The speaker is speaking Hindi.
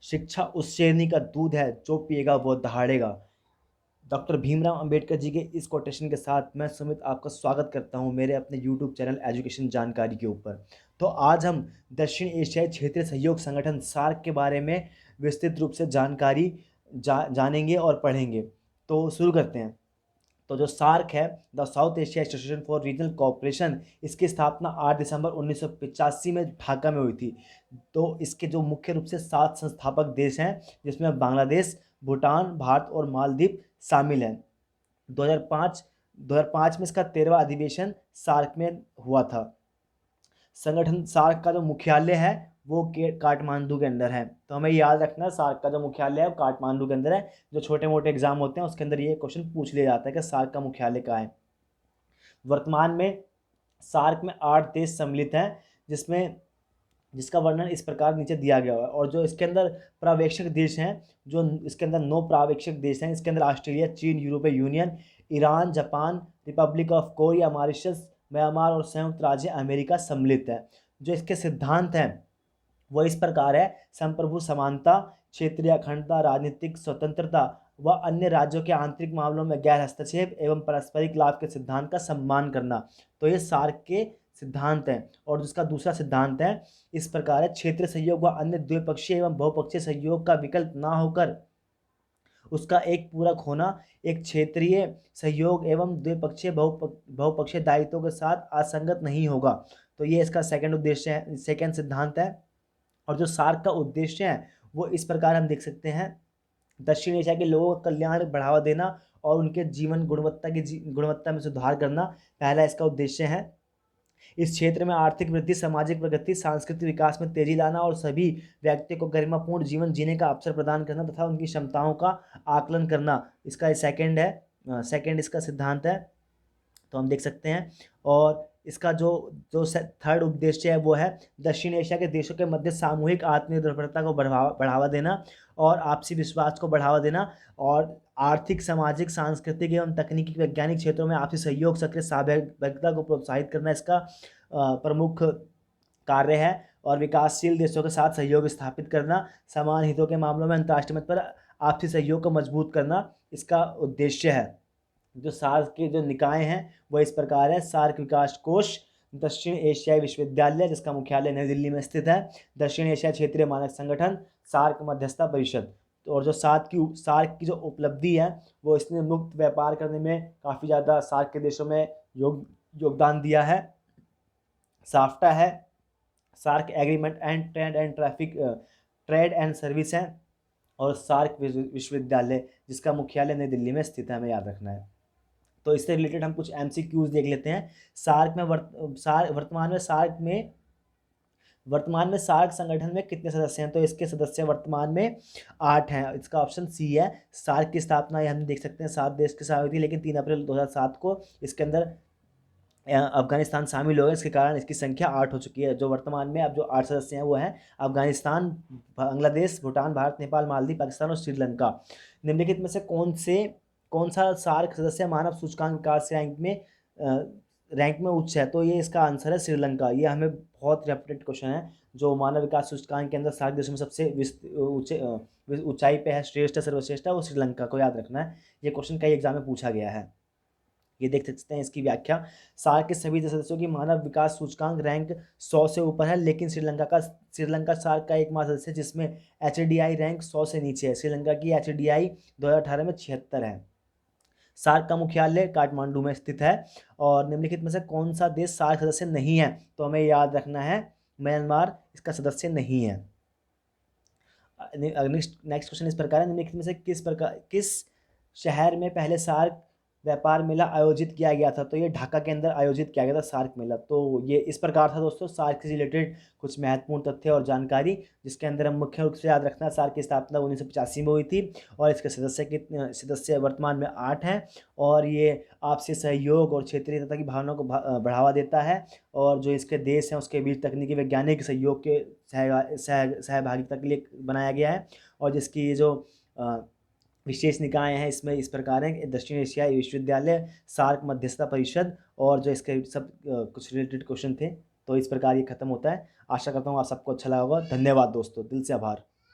शिक्षा उस शेरनी का दूध है, जो पिएगा वो दहाड़ेगा। डॉक्टर भीमराव अंबेडकर जी के इस कोटेशन के साथ मैं सुमित आपका स्वागत करता हूं मेरे अपने यूट्यूब चैनल एजुकेशन जानकारी के ऊपर। तो आज हम दक्षिण एशियाई क्षेत्रीय सहयोग संगठन सार्क के बारे में विस्तृत रूप से जानकारी जानेंगे और पढ़ेंगे। तो शुरू करते हैं। तो जो सार्क है, the south Asia association for regional cooperation, इसकी स्थापना 8 दिसंबर 1985 में ढाका में हुई थी। तो इसके जो मुख्य रूप से 7 संस्थापक देश हैं, जिसमें बांग्लादेश, भूटान, भारत और मालदीव शामिल हैं। 2005 में इसका 13वां अधिवेशन सार्क में हुआ था। संगठन सार्क का जो मुख्यालय है वो काठमांडू के अंदर है। तो हमें याद रखना है, सार्क का जो मुख्यालय है वो काठमांडू के अंदर है। जो छोटे मोटे एग्जाम होते हैं उसके अंदर ये क्वेश्चन पूछ लिया जाता है कि सार्क का मुख्यालय कहाँ है। वर्तमान में सार्क में 8 देश सम्मिलित हैं, जिसका वर्णन इस प्रकार नीचे दिया गया है। और जो इसके अंदर पर्यवेक्षक देश हैं, जो इसके अंदर 9 पर्यवेक्षक देश हैं। इसके अंदर ऑस्ट्रेलिया, चीन, यूरोपीय union, Iran, Japan, Republic of Korea, Mauritius, Myanmar और संयुक्त राज्य अमेरिका सम्मिलित है। जो इसके सिद्धांत हैं वो इस प्रकार है: संप्रभु समानता, क्षेत्रीय अखंडता, राजनीतिक स्वतंत्रता व अन्य राज्यों के आंतरिक मामलों में गैर हस्तक्षेप एवं पारस्परिक लाभ के सिद्धांत का सम्मान करना। तो ये सार्क के सिद्धांत हैं। और जिसका दूसरा सिद्धांत है इस प्रकार है: क्षेत्रीय सहयोग व अन्य द्विपक्षीय एवं बहुपक्षीय सहयोग का विकल्प ना होकर उसका एक पूरक होना, एक क्षेत्रीय सहयोग एवं द्विपक्षीय बहुपक्षीय दायित्वों के साथ असंगत नहीं होगा। तो ये इसका सेकंड उद्देश्य है, सेकंड सिद्धांत है। और जो सार्क का उद्देश्य है वो इस प्रकार हम देख सकते हैं: दक्षिण एशिया के लोगों का कल्याण बढ़ावा देना और उनके जीवन गुणवत्ता में सुधार करना पहला इसका उद्देश्य है। इस क्षेत्र में आर्थिक वृद्धि, सामाजिक प्रगति, सांस्कृतिक विकास में तेजी लाना और सभी व्यक्ति को गरिमापूर्ण जीवन जीने का अवसर प्रदान करना तथा उनकी क्षमताओं का आकलन करना, इसका सेकंड है, सेकंड इसका सिद्धांत है। तो हम देख सकते हैं। और इसका जो जो थर्ड उद्देश्य है वो है दक्षिण एशिया के देशों के मध्य सामूहिक आत्मनिर्भरता को बढ़ावा देना और आपसी विश्वास को बढ़ावा देना और आर्थिक, सामाजिक, सांस्कृतिक एवं तकनीकी वैज्ञानिक क्षेत्रों में आपसी सहयोग, सक्रिय सहभागिता को प्रोत्साहित करना इसका प्रमुख कार्य है। और विकासशील देशों के साथ सहयोग स्थापित करना, समान हितों के मामलों में अंतर्राष्ट्रीय मत पर आपसी सहयोग को मजबूत करना इसका उद्देश्य है। जो सार्क के जो निकाय हैं वो इस प्रकार है: सार्क विकास कोष, दक्षिण एशियाई विश्वविद्यालय जिसका मुख्यालय नई दिल्ली में स्थित है, दक्षिण एशिया क्षेत्रीय मानक संगठन, सार्क मध्यस्थता परिषद। तो और जो सार्क की जो उपलब्धि है वो इसने मुक्त व्यापार करने में काफ़ी ज़्यादा सार्क के देशों में योगदान दिया है। साफ्टा है, SAARC agreement and trade and service है। और सार्क विश्वविद्यालय जिसका मुख्यालय नई दिल्ली में स्थित है, हमें याद रखना है। तो इससे रिलेटेड हम कुछ MCQs देख लेते हैं। वर्तमान में सार्क संगठन में कितने सदस्य हैं? तो इसके सदस्य वर्तमान में 8 हैं। इसका ऑप्शन सी है। सार्क की स्थापना ये हम देख सकते हैं 7 देश के साथ हुई थी, लेकिन 3 अप्रैल 2007 को इसके अंदर अफगानिस्तान शामिल हो गए। इसके कारण इसकी संख्या 8 हो चुकी है। जो वर्तमान में अब जो 8 सदस्य हैं वो हैं अफगानिस्तान, बांग्लादेश, भूटान, भारत, नेपाल, मालदीव, पाकिस्तान और श्रीलंका। निम्नलिखित में से कौन सा सार्क सदस्य मानव सूचकांक विकास रैंक में उच्च है? तो ये इसका आंसर है श्रीलंका। ये हमें बहुत रेपुटेड क्वेश्चन है। जो मानव विकास सूचकांक के अंदर सार्क देशों में सबसे ऊंचाई पे है, श्रेष्ठ, सर्वश्रेष्ठ है, वो श्रीलंका को याद रखना है। ये क्वेश्चन कई एग्जाम में पूछा गया है। ये देख सकते हैं इसकी व्याख्या: सार्क के सभी सदस्यों की मानव विकास सूचकांक रैंक 100 से ऊपर है, लेकिन श्रीलंका सार्क का एकमात्र सदस्य है जिसमें HDI रैंक 100 से नीचे है। श्रीलंका की HDI 2018 में 76 है। सार्क का मुख्यालय काठमांडू में स्थित है। और निम्नलिखित में से कौन सा देश सार्क सदस्य नहीं है? तो हमें याद रखना है म्यांमार इसका सदस्य नहीं है। नेक्स्ट क्वेश्चन इस प्रकार है: निम्नलिखित में से किस शहर में पहले सार्क व्यापार मेला आयोजित किया गया था? तो ये ढाका के अंदर आयोजित किया गया था सार्क मेला। तो ये इस प्रकार था दोस्तों सार्क से रिलेटेड कुछ महत्वपूर्ण तथ्य और जानकारी, जिसके अंदर हम मुख्य रूप से याद रखना है सार्क की स्थापना 1985 में हुई थी और इसके सदस्य वर्तमान में 8 हैं। और ये आपसी सहयोग और क्षेत्रीयता की भावना को बढ़ावा देता है। और जो इसके देश हैं उसके बीच तकनीकी वैज्ञानिक सहयोग के सहभागिता के लिए बनाया गया है। और जिसकी जो विशेष निकाय हैं इसमें इस प्रकार हैं: दक्षिण एशियाई विश्वविद्यालय, सार्क मध्यस्थता परिषद। और जो इसके सब कुछ रिलेटेड क्वेश्चन थे। तो इस प्रकार ये खत्म होता है। आशा करता हूँ आप सबको अच्छा लगा होगा। धन्यवाद दोस्तों, दिल से आभार।